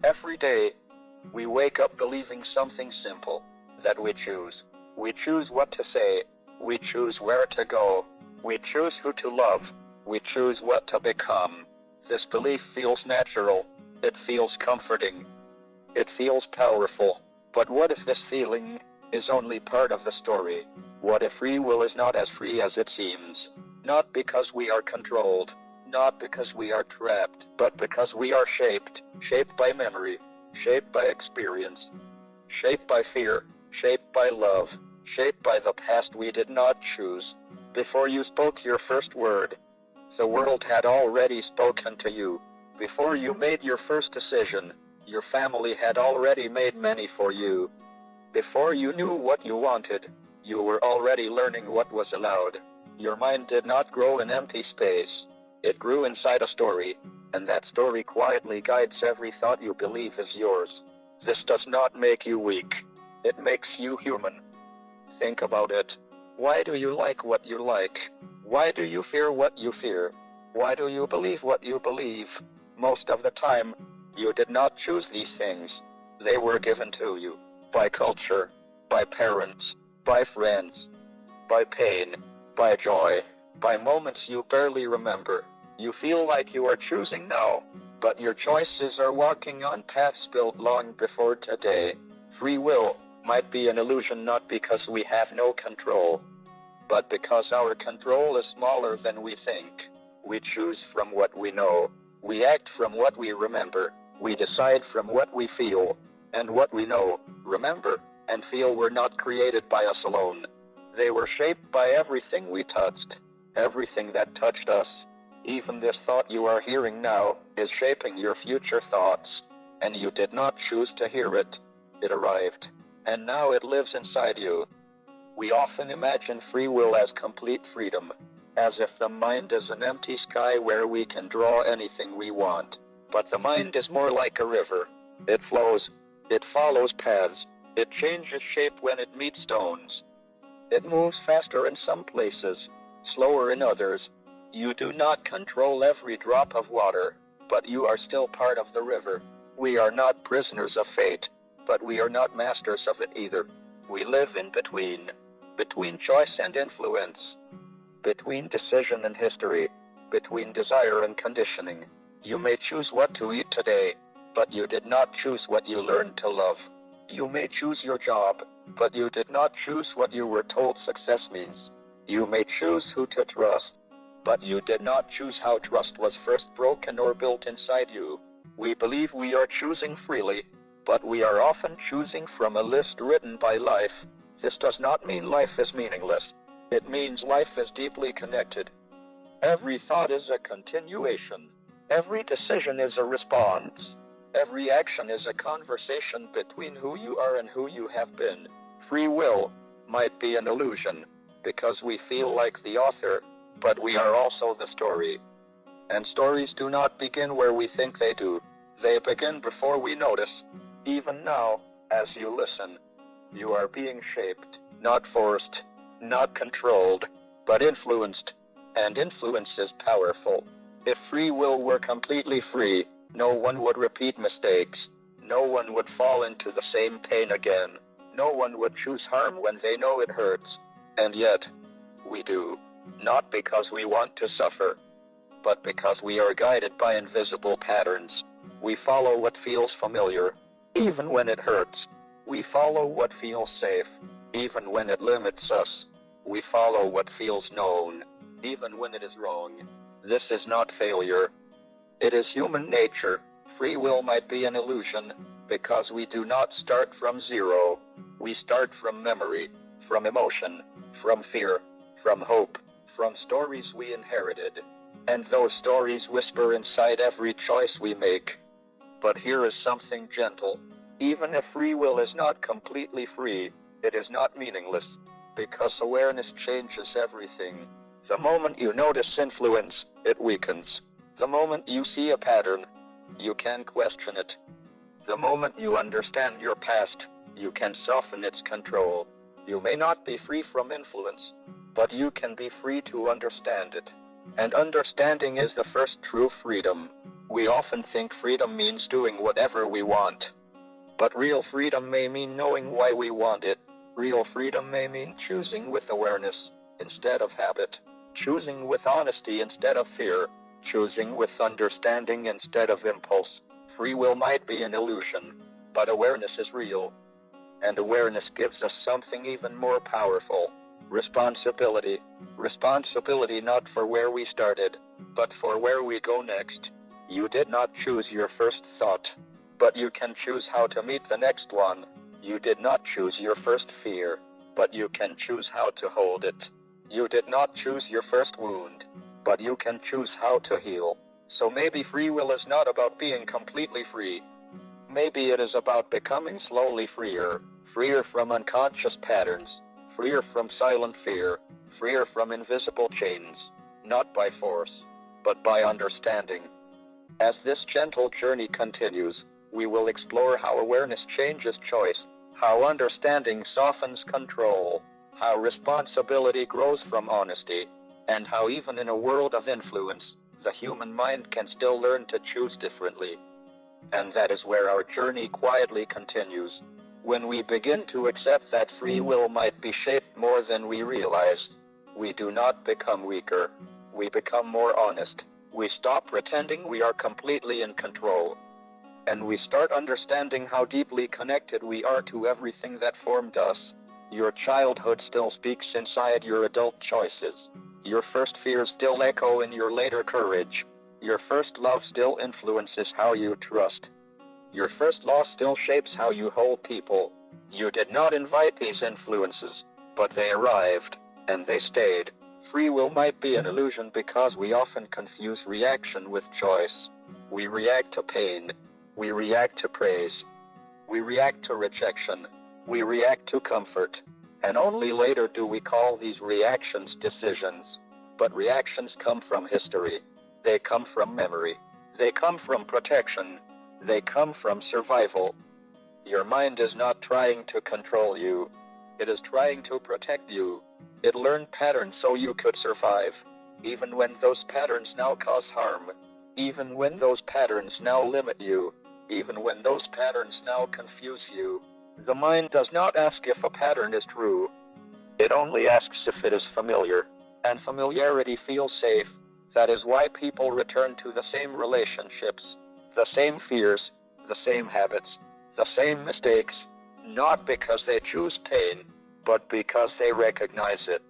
Every day, we wake up believing something simple, that we choose. We choose what to say, we choose where to go, we choose who to love, we choose what to become. This belief feels natural, it feels comforting, it feels powerful. But what if this feeling is only part of the story? What if free will is not as free as it seems? Not because we are controlled, not because we are trapped, but because we are shaped by memory, shaped by experience, shaped by fear, shaped by love, shaped by the past we did not choose. Before you spoke your first word, the world had already spoken to you. Before you made your first decision, your family had already made many for you. Before you knew what you wanted, you were already learning what was allowed. Your mind did not grow in empty space. It grew inside a story, and that story quietly guides every thought you believe is yours. This does not make you weak. It makes you human. Think about it. Why do you like what you like? Why do you fear what you fear? Why do you believe what you believe? Most of the time, you did not choose these things. They were given to you. By culture, by parents, by friends, by pain, by joy, by moments you barely remember. You feel like you are choosing now, but your choices are walking on paths built long before today. Free will might be an illusion not because we have no control, but because our control is smaller than we think. We choose from what we know, we act from what we remember, we decide from what we feel, and what we know, remember, and feel were not created by us alone. They were shaped by everything we touched, everything that touched us. Even this thought you are hearing now is shaping your future thoughts, and you did not choose to hear it. It arrived, and now it lives inside you. We often imagine free will as complete freedom, as if the mind is an empty sky where we can draw anything we want. But the mind is more like a river. It flows, it follows paths, it changes shape when it meets stones. It moves faster in some places, slower in others. You do not control every drop of water, but you are still part of the river. We are not prisoners of fate, but we are not masters of it either. We live in between choice and influence, between decision and history, between desire and conditioning. You may choose what to eat today, but you did not choose what you learned to love. You may choose your job, but you did not choose what you were told success means. You may choose who to trust, but you did not choose how trust was first broken or built inside you. We believe we are choosing freely, but we are often choosing from a list written by life. This does not mean life is meaningless. It means life is deeply connected. Every thought is a continuation. Every decision is a response. Every action is a conversation between who you are and who you have been. Free will might be an illusion, because we feel like the author, but we are also the story. And stories do not begin where we think they do. They begin before we notice. Even now, as you listen, you are being shaped, not forced, not controlled, but influenced. And influence is powerful. If free will were completely free, no one would repeat mistakes. No one would fall into the same pain again. No one would choose harm when they know it hurts. And yet, we do. Not because we want to suffer, but because we are guided by invisible patterns. We follow what feels familiar, even when it hurts. We follow what feels safe, even when it limits us. We follow what feels known, even when it is wrong. This is not failure. It is human nature. Free will might be an illusion, because we do not start from zero. We start from memory, from emotion, from fear, from hope, from stories we inherited. And those stories whisper inside every choice we make. But here is something gentle. Even if free will is not completely free, it is not meaningless, because awareness changes everything. The moment you notice influence, it weakens. The moment you see a pattern, you can question it. The moment you understand your past, you can soften its control. You may not be free from influence, but you can be free to understand it. And understanding is the first true freedom. We often think freedom means doing whatever we want. But real freedom may mean knowing why we want it. Real freedom may mean choosing with awareness instead of habit, choosing with honesty instead of fear, choosing with understanding instead of impulse. Free will might be an illusion, but awareness is real. And awareness gives us something even more powerful: responsibility. Responsibility not for where we started, but for where we go next. You did not choose your first thought, but you can choose how to meet the next one. You did not choose your first fear, but you can choose how to hold it. You did not choose your first wound, but you can choose how to heal. So maybe free will is not about being completely free. Maybe it is about becoming slowly freer, freer from unconscious patterns, freer from silent fear, freer from invisible chains, not by force, but by understanding. As this gentle journey continues, we will explore how awareness changes choice, how understanding softens control, how responsibility grows from honesty, and how even in a world of influence, the human mind can still learn to choose differently. And that is where our journey quietly continues. When we begin to accept that free will might be shaped more than we realize, we do not become weaker. We become more honest. We stop pretending we are completely in control. And we start understanding how deeply connected we are to everything that formed us. Your childhood still speaks inside your adult choices. Your first fears still echo in your later courage. Your first love still influences how you trust. Your first loss still shapes how you hold people. You did not invite these influences, but they arrived, and they stayed. Free will might be an illusion because we often confuse reaction with choice. We react to pain. We react to praise. We react to rejection. We react to comfort. And only later do we call these reactions decisions. But reactions come from history. They come from memory. They come from protection. They come from survival. Your mind is not trying to control you. It is trying to protect you. It learned patterns so you could survive, even when those patterns now cause harm, even when those patterns now limit you, even when those patterns now confuse you. The mind does not ask if a pattern is true. It only asks if it is familiar, and familiarity feels safe. That is why people return to the same relationships, the same fears, the same habits, the same mistakes, not because they choose pain, but because they recognize it.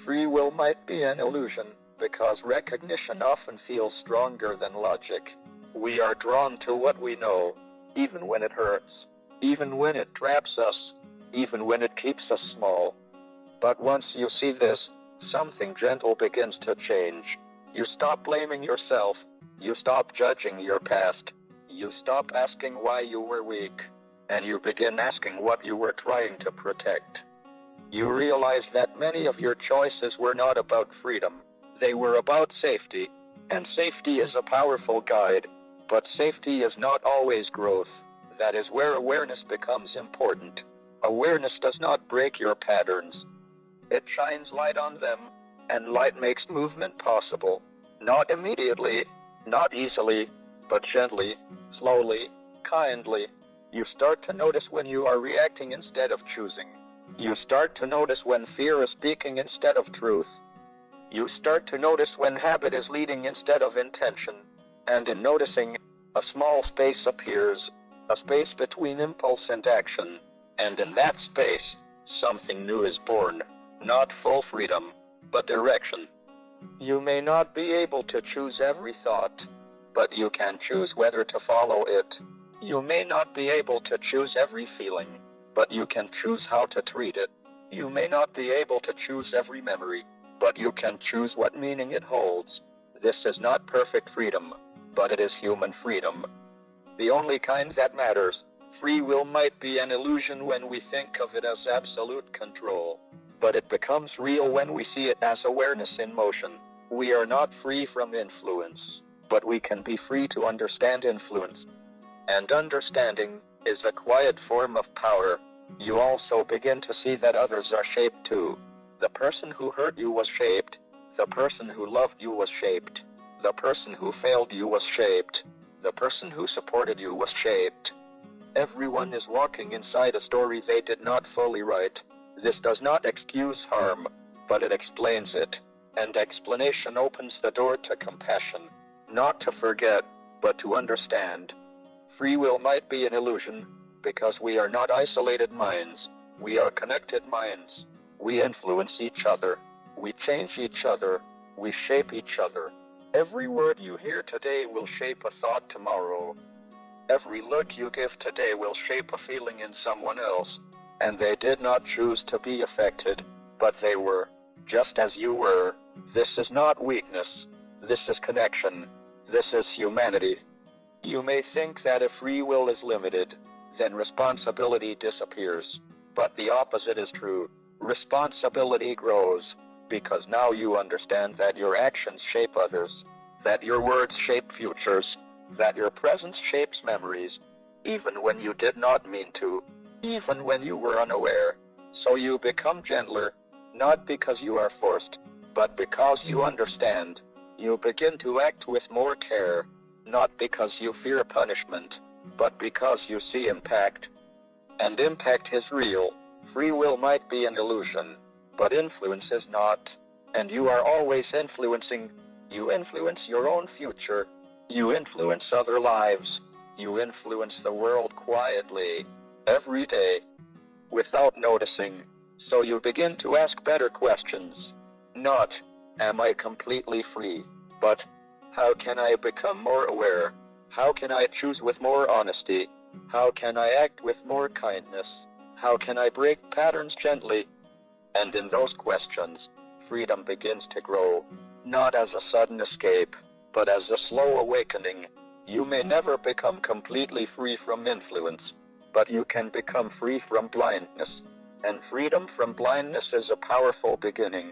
Free will might be an illusion, because recognition often feels stronger than logic. We are drawn to what we know, even when it hurts, even when it traps us, even when it keeps us small. But once you see this, something gentle begins to change. You stop blaming yourself. You stop judging your past. You stop asking why you were weak, and you begin asking what you were trying to protect. You realize that many of your choices were not about freedom. They were about safety, and safety is a powerful guide, but safety is not always growth. That is where awareness becomes important. Awareness does not break your patterns. It shines light on them, and light makes movement possible. Not immediately, not easily, but gently, slowly, kindly. You start to notice when you are reacting instead of choosing. You start to notice when fear is speaking instead of truth. You start to notice when habit is leading instead of intention. And in noticing, a small space appears, a space between impulse and action. And in that space, something new is born. Not full freedom, but direction. You may not be able to choose every thought, but you can choose whether to follow it. You may not be able to choose every feeling, but you can choose how to treat it. You may not be able to choose every memory, but you can choose what meaning it holds. This is not perfect freedom, but it is human freedom. The only kind that matters. Free will might be an illusion when we think of it as absolute control, but it becomes real when we see it as awareness in motion. We are not free from influence, but we can be free to understand influence. And understanding is a quiet form of power. You also begin to see that others are shaped too. The person who hurt you was shaped. The person who loved you was shaped. The person who failed you was shaped. The person who supported you was shaped. Everyone is walking inside a story they did not fully write. This does not excuse harm, but it explains it. And explanation opens the door to compassion. Not to forget, but to understand. Free will might be an illusion, because we are not isolated minds. We are connected minds. We influence each other. We change each other. We shape each other. Every word you hear today will shape a thought tomorrow. Every look you give today will shape a feeling in someone else. And they did not choose to be affected, but they were, just as you were. This is not weakness. This is connection. This is humanity. You may think that if free will is limited, then responsibility disappears. But the opposite is true. Responsibility grows, because now you understand that your actions shape others, that your words shape futures, that your presence shapes memories, even when you did not mean to, even when you were unaware. So you become gentler, not because you are forced, but because you understand. You begin to act with more care, not because you fear punishment, but because you see impact. And impact is real. Free will might be an illusion, but influence is not. And you are always influencing. You influence your own future. You influence other lives. You influence the world quietly, every day, without noticing. So you begin to ask better questions. Not, am I completely free? But, how can I become more aware? How can I choose with more honesty? How can I act with more kindness? How can I break patterns gently? And in those questions, freedom begins to grow, not as a sudden escape, but as a slow awakening. You may never become completely free from influence, but you can become free from blindness. And freedom from blindness is a powerful beginning.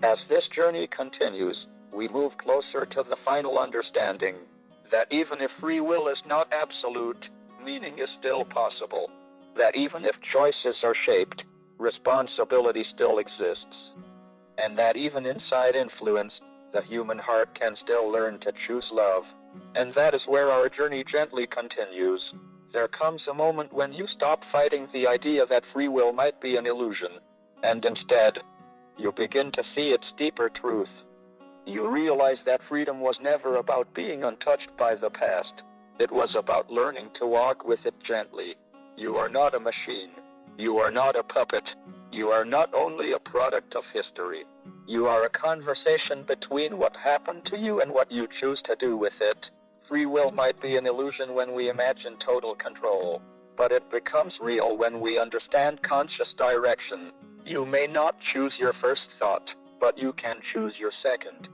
As this journey continues, we move closer to the final understanding that even if free will is not absolute, meaning is still possible. That even if choices are shaped, responsibility still exists. And that even inside influence, the human heart can still learn to choose love. And that is where our journey gently continues. There comes a moment when you stop fighting the idea that free will might be an illusion, and instead, you begin to see its deeper truth. You realize that freedom was never about being untouched by the past. It was about learning to walk with it gently. You are not a machine. You are not a puppet. You are not only a product of history. You are a conversation between what happened to you and what you choose to do with it. Free will might be an illusion when we imagine total control, but it becomes real when we understand conscious direction. You may not choose your first thought, but you can choose your second.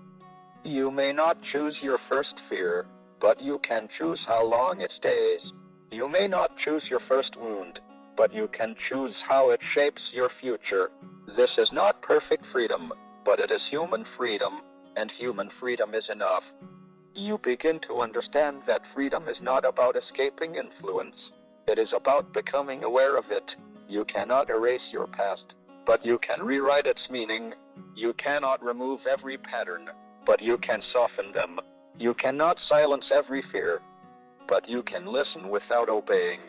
You may not choose your first fear, but you can choose how long it stays. You may not choose your first wound, but you can choose how it shapes your future. This is not perfect freedom, but it is human freedom, and human freedom is enough. You begin to understand that freedom is not about escaping influence. It is about becoming aware of it. You cannot erase your past, but you can rewrite its meaning. You cannot remove every pattern, but you can soften them. You cannot silence every fear, but you can listen without obeying.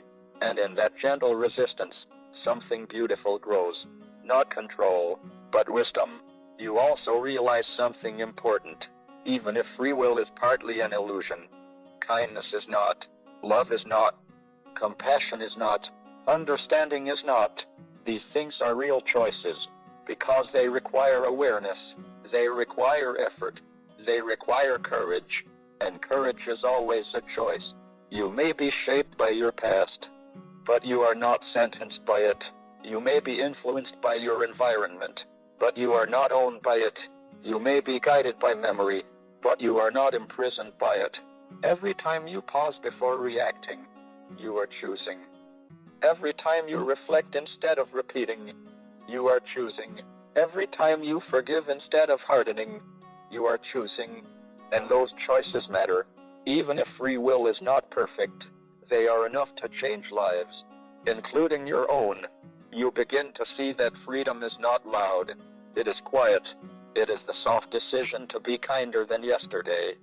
And in that gentle resistance, something beautiful grows. Not control, but wisdom. You also realize something important. Even if free will is partly an illusion, kindness is not, love is not, compassion is not, understanding is not. These things are real choices, because they require awareness, they require effort, they require courage, and courage is always a choice. You may be shaped by your past, but you are not sentenced by it. You may be influenced by your environment, but you are not owned by it. You may be guided by memory, but you are not imprisoned by it. Every time you pause before reacting, you are choosing. Every time you reflect instead of repeating, you are choosing. Every time you forgive instead of hardening, you are choosing. And those choices matter. Even if free will is not perfect, they are enough to change lives, including your own. You begin to see that freedom is not loud. It is quiet. It is the soft decision to be kinder than yesterday.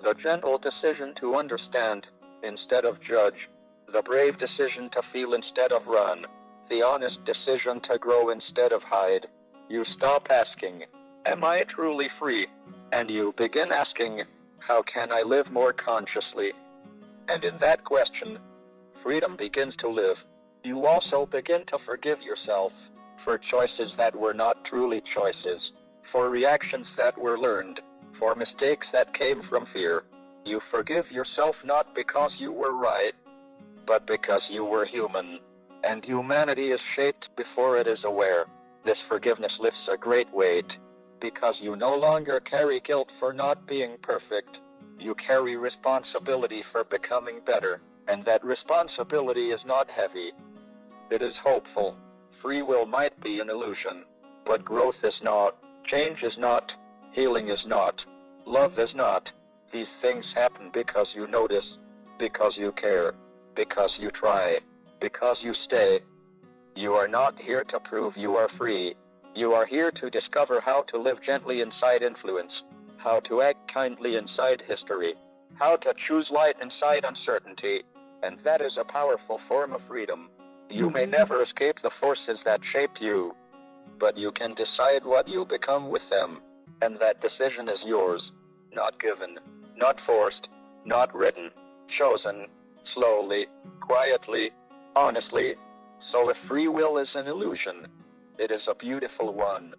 The gentle decision to understand, instead of judge. The brave decision to feel instead of run. The honest decision to grow instead of hide. You stop asking, am I truly free? And you begin asking, how can I live more consciously? And in that question, freedom begins to live. You also begin to forgive yourself for choices that were not truly choices, for reactions that were learned, for mistakes that came from fear. You forgive yourself not because you were right, but because you were human. And humanity is shaped before it is aware. This forgiveness lifts a great weight, because you no longer carry guilt for not being perfect. You carry responsibility for becoming better, and that responsibility is not heavy. It is hopeful. Free will might be an illusion, but growth is not, change is not, healing is not, love is not. These things happen because you notice, because you care, because you try, because you stay. You are not here to prove you are free. You are here to discover how to live gently inside influence, how to act kindly inside history, how to choose light inside uncertainty, and that is a powerful form of freedom. You may never escape the forces that shaped you, but you can decide what you become with them, and that decision is yours, not given, not forced, not written, chosen, slowly, quietly, honestly. So if free will is an illusion, it is a beautiful one,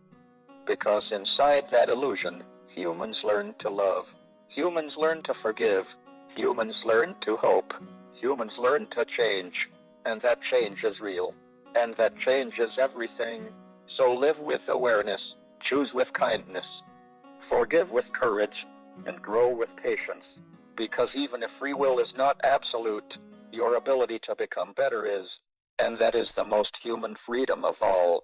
because inside that illusion, humans learn to love, humans learn to forgive, humans learn to hope, humans learn to change, and that change is real, and that change is everything. So live with awareness, choose with kindness, forgive with courage, and grow with patience, because even if free will is not absolute, your ability to become better is, and that is the most human freedom of all.